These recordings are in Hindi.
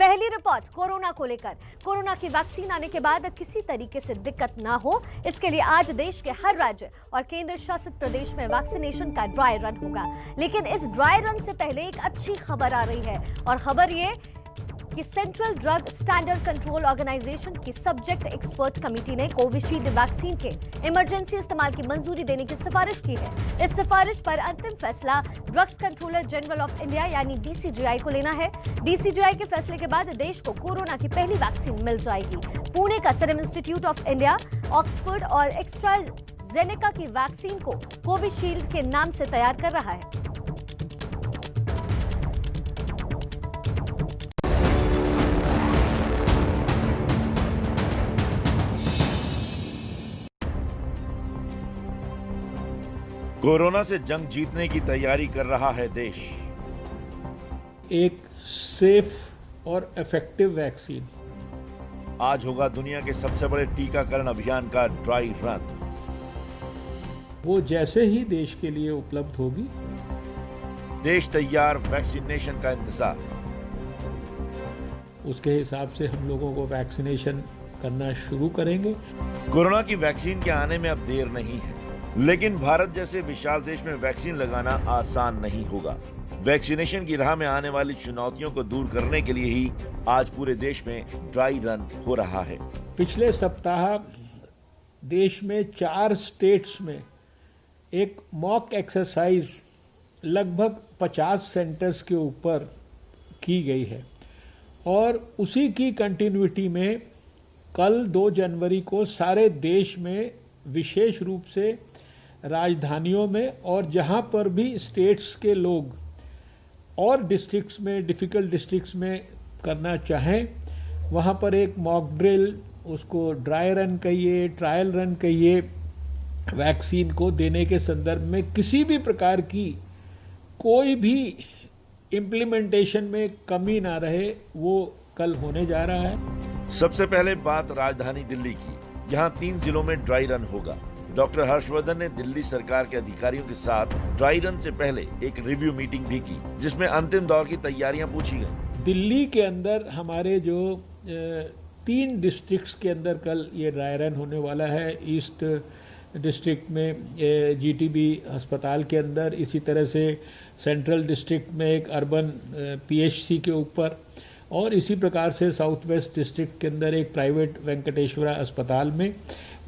पहली रिपोर्ट कोरोना को लेकर। कोरोना की वैक्सीन आने के बाद किसी तरीके से दिक्कत ना हो, इसके लिए आज देश के हर राज्य और केंद्र शासित प्रदेश में वैक्सीनेशन का ड्राई रन होगा। लेकिन इस ड्राई रन से पहले एक अच्छी खबर आ रही है, और खबर ये कि central drug standard control organisation की सब्जेक्ट एक्सपर्ट कमेटी ने कोविशील्ड वैक्सीन के इमरजेंसी इस्तेमाल की मंजूरी देने की सिफारिश की है। इस सिफारिश पर अंतिम फैसला drugs controller general of India यानी डीसीजीआई को लेना है। डीसीजीआई के फैसले के बाद देश को कोरोना की पहली वैक्सीन मिल जाएगी। पुणे का serum institute of India, Oxford और एस्ट्राजेनेका की वैक्सीन को कोविशील्ड के नाम से तैयार कर रहा है। कोरोना से जंग जीतने की तैयारी कर रहा है देश। एक सेफ और इफेक्टिव वैक्सीन। आज होगा दुनिया के सबसे बड़े टीकाकरण अभियान का ड्राई रन। वो जैसे ही देश के लिए उपलब्ध होगी, देश तैयार, वैक्सीनेशन का इंतजार। उसके हिसाब से हम लोगों को वैक्सीनेशन करना शुरू करेंगे। कोरोना की वैक्सीन के आने में अब देर नहीं है, लेकिन भारत जैसे विशाल देश में वैक्सीन लगाना आसान नहीं होगा। वैक्सीनेशन की राह में आने वाली चुनौतियों को दूर करने के लिए ही आज पूरे देश में ड्राई रन हो रहा है। पिछले सप्ताह देश में 4 स्टेट्स में एक मॉक एक्सरसाइज लगभग 50 सेंटर्स के ऊपर की गई है, और उसी की कंटिन्यूटी में कल 2 जनवरी को सारे देश में विशेष रूप से राजधानियों में और जहां पर भी स्टेट्स के लोग और डिस्ट्रिक्ट्स में, डिफिकल्ट डिस्ट्रिक्ट्स में करना चाहें, वहां पर एक मॉक ड्रिल, उसको ड्राई रन कहिए, ट्रायल रन कहिए, वैक्सीन को देने के संदर्भ में किसी भी प्रकार की कोई भी इम्प्लीमेंटेशन में कमी ना रहे, वो कल होने जा रहा है। सबसे पहले बात राजधानी दिल्ली की। यहाँ 3 जिलों में ड्राई रन होगा। डॉक्टर हर्षवर्धन ने दिल्ली सरकार के अधिकारियों के साथ ड्राई रन से पहले एक रिव्यू मीटिंग भी की, जिसमें अंतिम दौर की तैयारियां पूछी गई। दिल्ली के अंदर हमारे जो 3 डिस्ट्रिक्ट्स के अंदर कल ये ड्राई रन होने वाला है। ईस्ट डिस्ट्रिक्ट में जीटीबी अस्पताल के अंदर, इसी तरह से सेंट्रल डिस्ट्रिक्ट में एक अर्बन पीएचसी के ऊपर, और इसी प्रकार से साउथ वेस्ट डिस्ट्रिक्ट के अंदर एक प्राइवेट वेंकटेश्वरा अस्पताल में।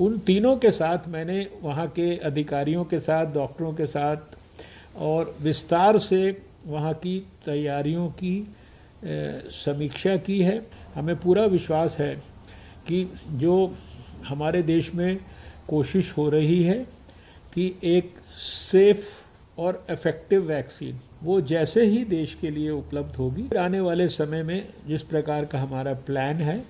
उन तीनों के साथ मैंने वहाँ के अधिकारियों के साथ, डॉक्टरों के साथ और विस्तार से वहाँ की तैयारियों की समीक्षा की है। हमें पूरा विश्वास है कि जो हमारे देश में कोशिश हो रही है कि एक सेफ और इफेक्टिव वैक्सीन, वो जैसे ही देश के लिए उपलब्ध होगी, आने वाले समय में जिस प्रकार का हमारा प्लान है,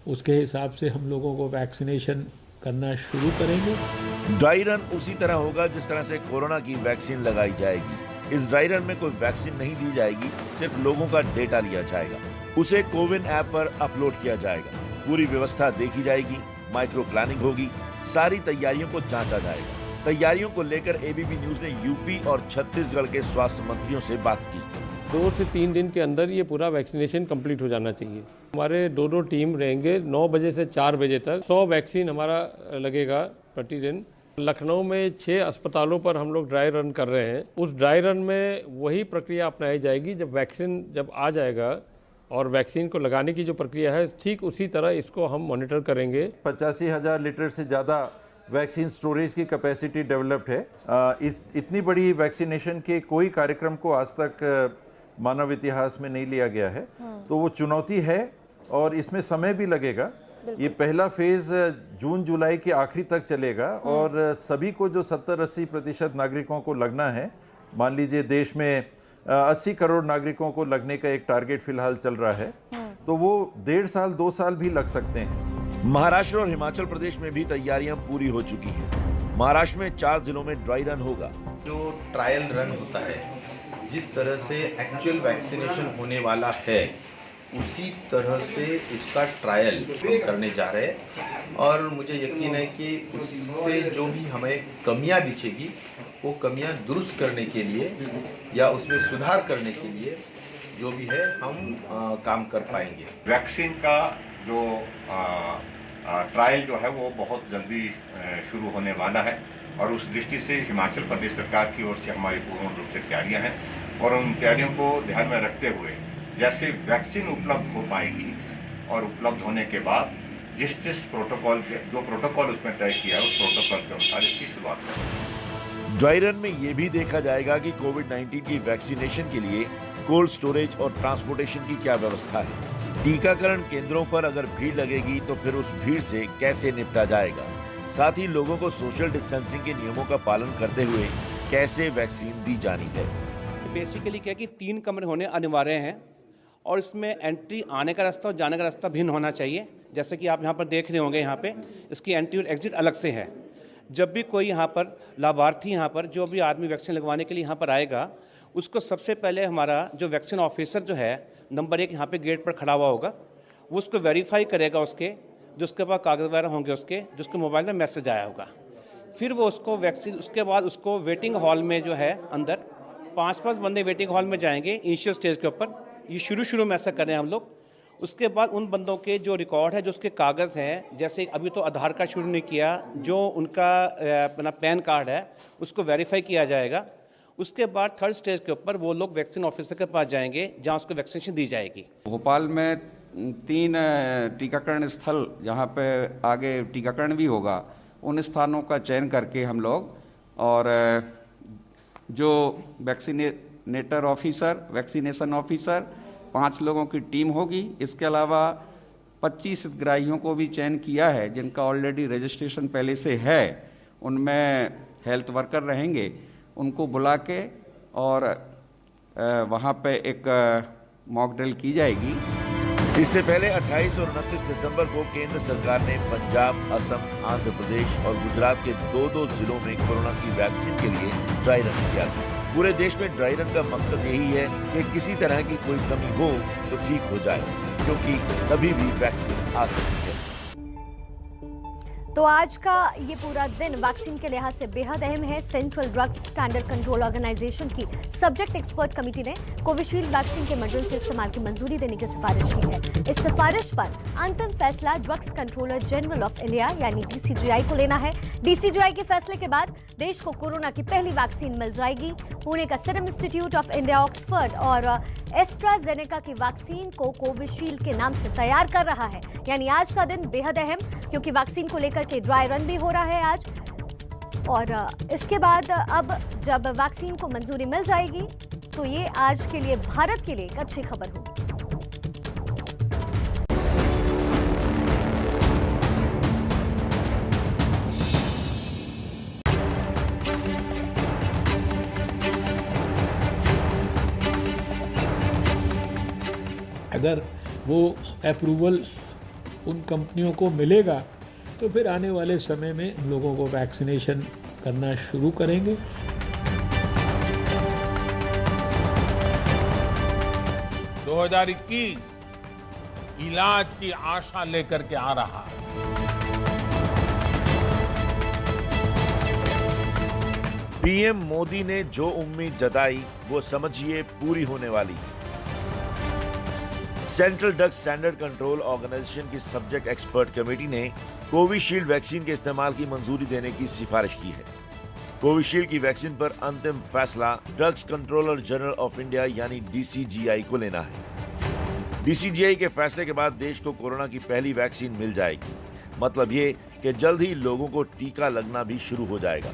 उसके हिसाब से हम लोगों को वैक्सीनेशन करना शुरू करेंगे। ड्राई रन उसी तरह होगा जिस तरह से कोरोना की वैक्सीन लगाई जाएगी। इस ड्राई रन में कोई वैक्सीन नहीं दी जाएगी, सिर्फ लोगों का डेटा लिया जाएगा, उसे कोविन ऐप पर अपलोड किया जाएगा। पूरी व्यवस्था देखी जाएगी, माइक्रो प्लानिंग होगी, सारी तैयारियों को जांचा जाएगा। तैयारियों को लेकर एबीपी न्यूज ने यूपी और छत्तीसगढ़ के स्वास्थ्य मंत्रियों से बात की। 2 से 3 दिन के अंदर ये पूरा वैक्सीनेशन कंप्लीट हो जाना चाहिए। हमारे 2 टीम रहेंगे, 9 बजे से 4 बजे तक। 100 वैक्सीन हमारा लगेगा प्रतिदिन। लखनऊ में 6 अस्पतालों पर हम लोग ड्राई रन कर रहे हैं। उस ड्राई रन में वही प्रक्रिया अपनाई जाएगी। जब आ जाएगा और वैक्सीन को लगाने की जो प्रक्रिया है, ठीक उसी तरह इसको हम मॉनिटर करेंगे। 85,000 लीटर से ज़्यादा वैक्सीन स्टोरेज की कैपेसिटी डेवलप्ड है। इतनी बड़ी वैक्सीनेशन के कोई कार्यक्रम को आज तक मानव इतिहास में नहीं लिया गया है, तो वो चुनौती है और इसमें समय भी लगेगा। ये पहला फेज जून जुलाई के आखिरी तक चलेगा, और सभी को जो 70-80% नागरिकों को लगना है, मान लीजिए देश में 80 करोड़ नागरिकों को लगने का एक टारगेट फिलहाल चल रहा है, तो वो 1.5 साल 2 साल भी लग सकते हैं। महाराष्ट्र और हिमाचल प्रदेश में भी तैयारियां पूरी हो चुकी हैं। महाराष्ट्र में 4 जिलों में ड्राई रन होगा। जो ट्रायल रन होता है, जिस तरह से एक्चुअल वैक्सीनेशन होने वाला है, उसी तरह से उसका ट्रायल करने जा रहे हैं, और मुझे यकीन है कि उससे जो भी हमें कमियां दिखेगी, वो कमियां दुरुस्त करने के लिए या उसमें सुधार करने के लिए जो भी है हम काम कर पाएंगे। वैक्सीन का जो ट्रायल जो है वो बहुत जल्दी शुरू होने वाला है और उस दृष्टि से हिमाचल प्रदेश सरकार की ओर से हमारी पूर्ण रूप से तैयारियां हैं और उन तैयारियों को ध्यान में रखते हुए जैसे वैक्सीन उपलब्ध हो पाएगी और उपलब्ध होने के बाद जिस प्रोटोकॉल जो प्रोटोकॉल उसमें तय किया है उस प्रोटोकॉल के अनुसार इसकी शुरुआत करेंगे। ड्राई रन में ये भी देखा जाएगा कि कोविड-19 की वैक्सीनेशन के लिए कोल्ड स्टोरेज और ट्रांसपोर्टेशन की क्या व्यवस्था है। टीकाकरण केंद्रों पर अगर भीड़ लगेगी तो फिर उस भीड़ से कैसे निपटा जाएगा। साथ ही लोगों को सोशल डिस्टेंसिंग के नियमों का पालन करते हुए कैसे वैक्सीन दी जानी है। बेसिकली क्या कि 3 कमरे होने अनिवार्य हैं और इसमें एंट्री आने का रास्ता और जाने का रास्ता भिन्न होना चाहिए। जैसे कि आप यहाँ पर देख रहे होंगे, यहाँ पे इसकी एंट्री और एग्जिट अलग से है। जब भी कोई यहाँ पर लाभार्थी यहाँ पर जो भी आदमी वैक्सीन लगवाने के लिए यहाँ पर आएगा, उसको सबसे पहले हमारा जो वैक्सीन ऑफिसर जो है नंबर 1 यहाँ पे गेट पर खड़ा हुआ होगा, वो उसको वेरीफाई करेगा, उसके जो उसके पास कागज़ वगैरह होंगे, उसके जो उसके मोबाइल में मैसेज आया होगा। फिर वो उसको वैक्सीन, उसके बाद उसको वेटिंग हॉल में जो है अंदर 5 बंदे वेटिंग हॉल में जाएंगे इनिशियल स्टेज के ऊपर। ये शुरू में ऐसा कर रहे हैं हम लोग। उसके बाद उन बंदों के जो रिकॉर्ड है, जो उसके कागज़ हैं, जैसे अभी तो आधार कार्ड शुरू नहीं किया, जो उनका अपना पैन कार्ड है उसको वेरीफाई किया जाएगा। उसके बाद 3rd स्टेज के ऊपर वो लोग वैक्सीन ऑफिसर के पास जाएंगे जहां उसको वैक्सीनेशन दी जाएगी। भोपाल में 3 टीकाकरण स्थल जहां पे आगे टीकाकरण भी होगा, उन स्थानों का चयन करके हम लोग, और जो वैक्सीनेटर ऑफिसर, वैक्सीनेशन ऑफिसर 5 लोगों की टीम होगी। इसके अलावा 25 हितग्राहियों को भी चयन किया है जिनका ऑलरेडी रजिस्ट्रेशन पहले से है। उनमें हेल्थ वर्कर रहेंगे, उनको बुला के और वहाँ पे एक मॉक ड्रिल की जाएगी। इससे पहले 28 और 29 दिसंबर को केंद्र सरकार ने पंजाब, असम, आंध्र प्रदेश और गुजरात के 2 जिलों में कोरोना की वैक्सीन के लिए ड्राई रन किया था। पूरे देश में ड्राई रन का मकसद यही है कि किसी तरह की कोई कमी हो तो ठीक हो जाए, क्योंकि कभी भी वैक्सीन आ सकती है। तो आज का ये पूरा दिन वैक्सीन के लिहाज से बेहद अहम है। Central drugs standard control organisation की सब्जेक्ट एक्सपर्ट कमेटी ने कोविशील्ड वैक्सीन के इमरजेंसी इस्तेमाल की मंजूरी देने की सिफारिश की है। इस सिफारिश पर अंतिम फैसला drugs controller general of India यानी DCGI को लेना है। DCGI के फैसले के बाद देश को कोरोना की पहली वैक्सीन मिल जाएगी। पुणे का serum institute of India, Oxford और एस्ट्राजेनेका की वैक्सीन को कोविशील्ड के नाम से तैयार कर रहा है। यानी आज का दिन बेहद अहम, क्योंकि वैक्सीन को लेकर के ड्राई रन भी हो रहा है आज। और इसके बाद अब जब वैक्सीन को मंजूरी मिल जाएगी तो ये आज के लिए, भारत के लिए एक अच्छी खबर होगी। अगर वो अप्रूवल उन कंपनियों को मिलेगा तो फिर आने वाले समय में हम लोगों को वैक्सीनेशन करना शुरू करेंगे। दो 2021 इलाज की आशा लेकर के आ रहा है। पीएम मोदी ने जो उम्मीद जताई वो समझिए पूरी होने वाली है। Central drugs standard control organisation की सब्जेक्ट एक्सपर्ट कमेटी ने कोविशील्ड वैक्सीन के इस्तेमाल की मंजूरी देने की सिफारिश की है। कोविशील्ड की वैक्सीन पर अंतिम फैसला drugs controller general of India यानी DCGI को लेना है। DCGI के फैसले के बाद देश को कोरोना की पहली वैक्सीन मिल जाएगी। मतलब ये कि जल्द ही लोगों को टीका लगना भी शुरू हो जाएगा।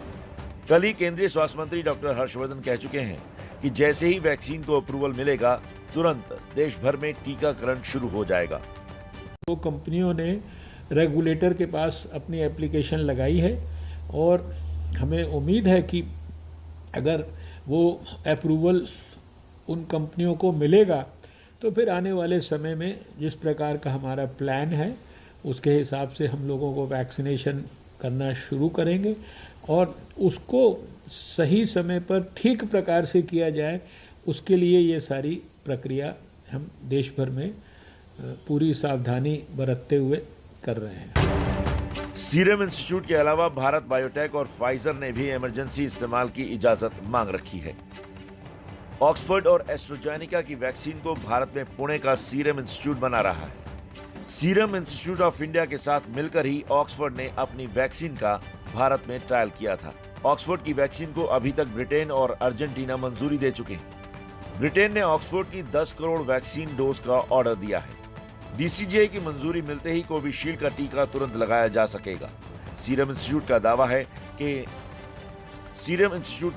कल ही केंद्रीय स्वास्थ्य मंत्री डॉक्टर हर्षवर्धन कह चुके हैं कि जैसे ही वैक्सीन को अप्रूवल मिलेगा तुरंत देश भर में टीकाकरण शुरू हो जाएगा। तो कंपनियों ने रेगुलेटर के पास अपनी एप्लीकेशन लगाई है और हमें उम्मीद है कि अगर वो अप्रूवल उन कंपनियों को मिलेगा तो फिर आने वाले समय में जिस प्रकार का हमारा प्लान है उसके हिसाब से हम लोगों को वैक्सीनेशन करना शुरू करेंगे और उसको सही समय पर ठीक प्रकार से किया जाए, उसके लिए ये सारी प्रक्रिया हम देश भर में पूरी सावधानी बरतते हुए कर रहे हैं। सीरम इंस्टीट्यूट के अलावा भारत बायोटेक और फाइजर ने भी इमरजेंसी इस्तेमाल की इजाजत मांग रखी है। ऑक्सफोर्ड और एस्ट्राजेनेका की वैक्सीन को भारत में पुणे का सीरम इंस्टीट्यूट बना रहा है। सीरम इंस्टीट्यूट ऑफ इंडिया के साथ मिलकर ही ऑक्सफोर्ड ने अपनी वैक्सीन का भारत में ट्रायल किया था। ऑक्सफोर्ड की वैक्सीन को अभी तक ब्रिटेन और अर्जेंटीना मंजूरी दे चुके हैं। ब्रिटेन ने ऑक्सफोर्ड की 10 करोड़ वैक्सीन डोज का ऑर्डर दिया है। डीसीजीआई की मंजूरी मिलते ही कोविशील्ड का टीका तुरंत लगाया जा सकेगा। सीरम इंस्टीट्यूट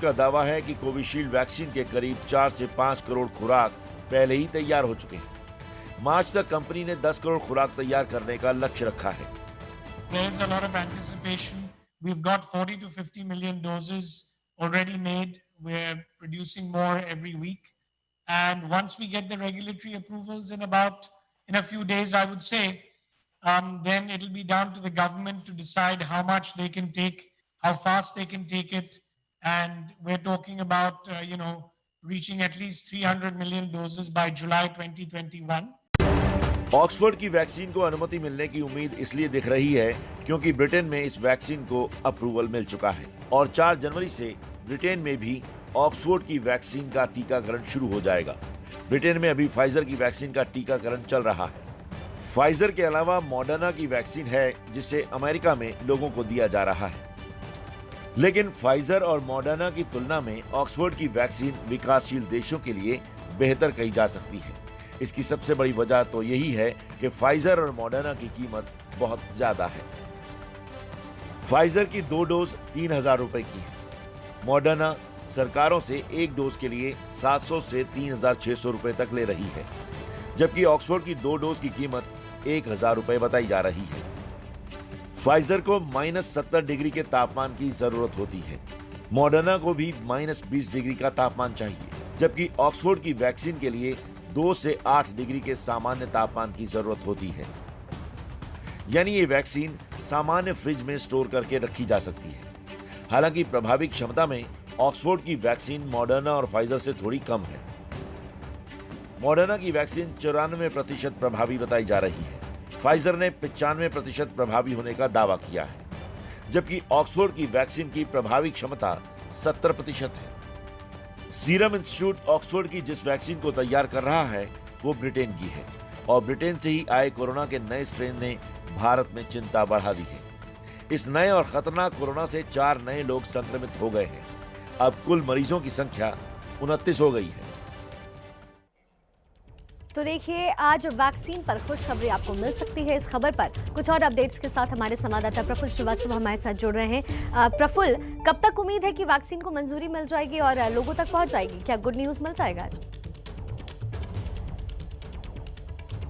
का दावा है कि कोविशील्ड वैक्सीन के करीब 4 से 5 करोड़ खुराक पहले ही तैयार हो चुके हैं। मार्च तक कंपनी ने 10 करोड़ खुराक तैयार करने का लक्ष्य रखा है। There is a lot of anticipation. We've got 40 to 50 million doses already made. We're producing more every week. And once we get the regulatory approvals in a few days, I would say, then it'll be down to the government to decide how much they can take, how fast they can take it. And we're talking about, reaching at least 300 million doses by July 2021. Oxford की वैक्सीन को अनुमति मिलने की उम्मीद इसलिए दिख रही है क्योंकि ब्रिटेन में इस वैक्सीन को अप्रूवल मिल चुका है और 4 जनवरी से ब्रिटेन में भी ऑक्सफोर्ड की वैक्सीन का टीकाकरण शुरू हो जाएगा। ब्रिटेन में अभी फाइजर की वैक्सीन का टीकाकरण चल रहा है। फाइजर के अलावा मॉडर्ना की वैक्सीन है जिसे अमेरिका में लोगों को दिया जा रहा है। लेकिन फाइजर और मॉडर्ना की तुलना में ऑक्सफोर्ड की वैक्सीन विकासशील देशों के लिए बेहतर कही जा सकती है। इसकी सबसे बड़ी वजह तो यही है कि फाइजर और मॉडर्ना की कीमत बहुत ज्यादा है। फाइजर की 2 डोज 3,000 रुपए की है। मॉडर्ना सरकारों से 1 डोज के लिए 700 से 3,600 रुपए तक ले रही है, जबकि ऑक्सफोर्ड की 2 डोज की कीमत 1,000 रुपए बताई जा रही है। फाइजर को -70 डिग्री के तापमान की जरूरत होती है। मॉडर्ना को भी -20 डिग्री का तापमान चाहिए, जबकि ऑक्सफोर्ड की वैक्सीन के लिए 2 से 8 डिग्री के सामान्य तापमान की जरूरत होती है। यानी ये वैक्सीन सामान्य फ्रिज में स्टोर करके रखी जा सकती है। हालांकि प्रभावी क्षमता में ऑक्सफोर्ड की वैक्सीन मॉडर्ना और फाइजर से थोड़ी कम है। मॉडर्ना की वैक्सीन 94% प्रभावी बताई जा रही है। फाइजर ने 95% प्रभावी होने का दावा किया है, जबकि ऑक्सफोर्ड की वैक्सीन की प्रभावी क्षमता 70% है। सीरम इंस्टीट्यूट ऑक्सफोर्ड की जिस वैक्सीन को तैयार कर रहा है वो ब्रिटेन की है और ब्रिटेन से ही आए कोरोना के नए स्ट्रेन ने भारत में चिंता बढ़ा दी है। इस नए और खतरनाक कोरोना से 4 नए लोग संक्रमित हो गए हैं। अब कुल मरीजों की संख्या 29 हो गई है। तो देखिए, आज वैक्सीन पर खुशखबरी आपको मिल सकती है। इस खबर पर कुछ और अपडेट्स के साथ हमारे संवाददाता प्रफुल्ल श्रीवास्तव हमारे साथ जुड़ रहे हैं। प्रफुल्ल, कब तक उम्मीद है कि वैक्सीन को मंजूरी मिल जाएगी और लोगों तक पहुंच जाएगी? क्या गुड न्यूज मिल जाएगा आज?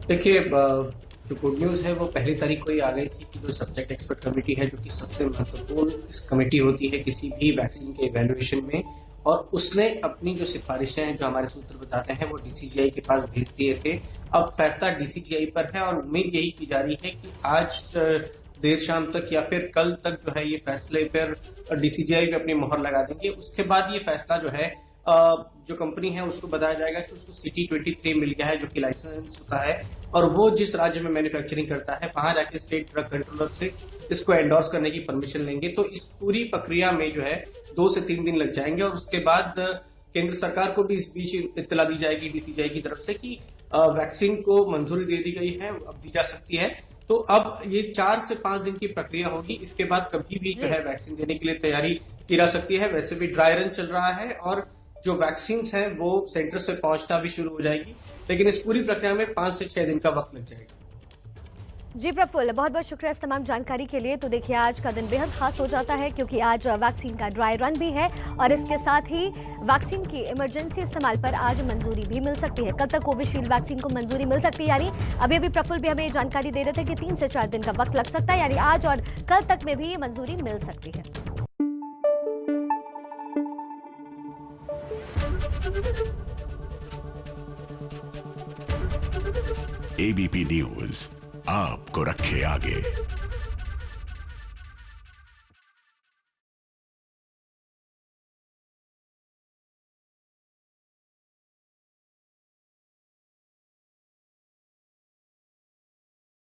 देखिए, जो गुड न्यूज है वो पहली तारीख को ही आ गई थी कि जो सब्जेक्ट एक्सपर्ट कमेटी है, जो कि सबसे महत्वपूर्ण इस कमेटी होती है किसी भी वैक्सीन के इवैल्यूएशन में, और उसने अपनी जो सिफारिशें हैं, जो हमारे सूत्र बताते हैं, वो डीसीजीआई के पास भेज दिए थे। अब फैसला डीसीजीआई पर है और उम्मीद यही की जा रही है कि आज देर शाम तक या फिर कल तक जो है ये फैसले पर डीसीजीआई पे अपनी मोहर लगा देंगे। उसके बाद ये फैसला जो है जो कंपनी है उसको बताया जाएगा कि उसको CT23 मिल गया है, जो कि लाइसेंस होता है, और वो जिस राज्य में मैन्युफैक्चरिंग करता है वहां जाके स्टेट ड्रग कंट्रोलर से इसको एंडोर्स करने की परमिशन लेंगे। तो इस पूरी प्रक्रिया में जो है 2 से 3 दिन लग जाएंगे और उसके बाद केंद्र सरकार को भी इस बीच इत्तला दी जाएगी डीसीजीआई की तरफ से कि वैक्सीन को मंजूरी दे दी गई है, अब दी जा सकती है। तो अब ये 4 से 5 दिन की प्रक्रिया होगी। इसके बाद कभी भी जो है वैक्सीन देने के लिए तैयारी की जा सकती है। वैसे भी ड्राई रन चल रहा है और जो वैक्सीन है वो सेंटर्स पे पहुंचना भी शुरू हो जाएगी, लेकिन इस पूरी प्रक्रिया में 5 से 6 दिन का वक्त लग जाएगा। जी प्रफुल्ल, बहुत बहुत शुक्रिया इस तमाम जानकारी के लिए। तो देखिए, आज का दिन बेहद खास हो जाता है क्योंकि आज वैक्सीन का ड्राई रन भी है और इसके साथ ही वैक्सीन की इमरजेंसी इस्तेमाल पर आज मंजूरी भी मिल सकती है। कल तक कोविशील्ड वैक्सीन को मंजूरी मिल सकती है, यानी अभी प्रफुल्ल भी हमें जानकारी दे रहे थे कि 3 से 4 दिन का वक्त लग सकता है, यानी आज और कल तक में भी ये मंजूरी मिल सकती है। ABP न्यूज आपको रखे आगे।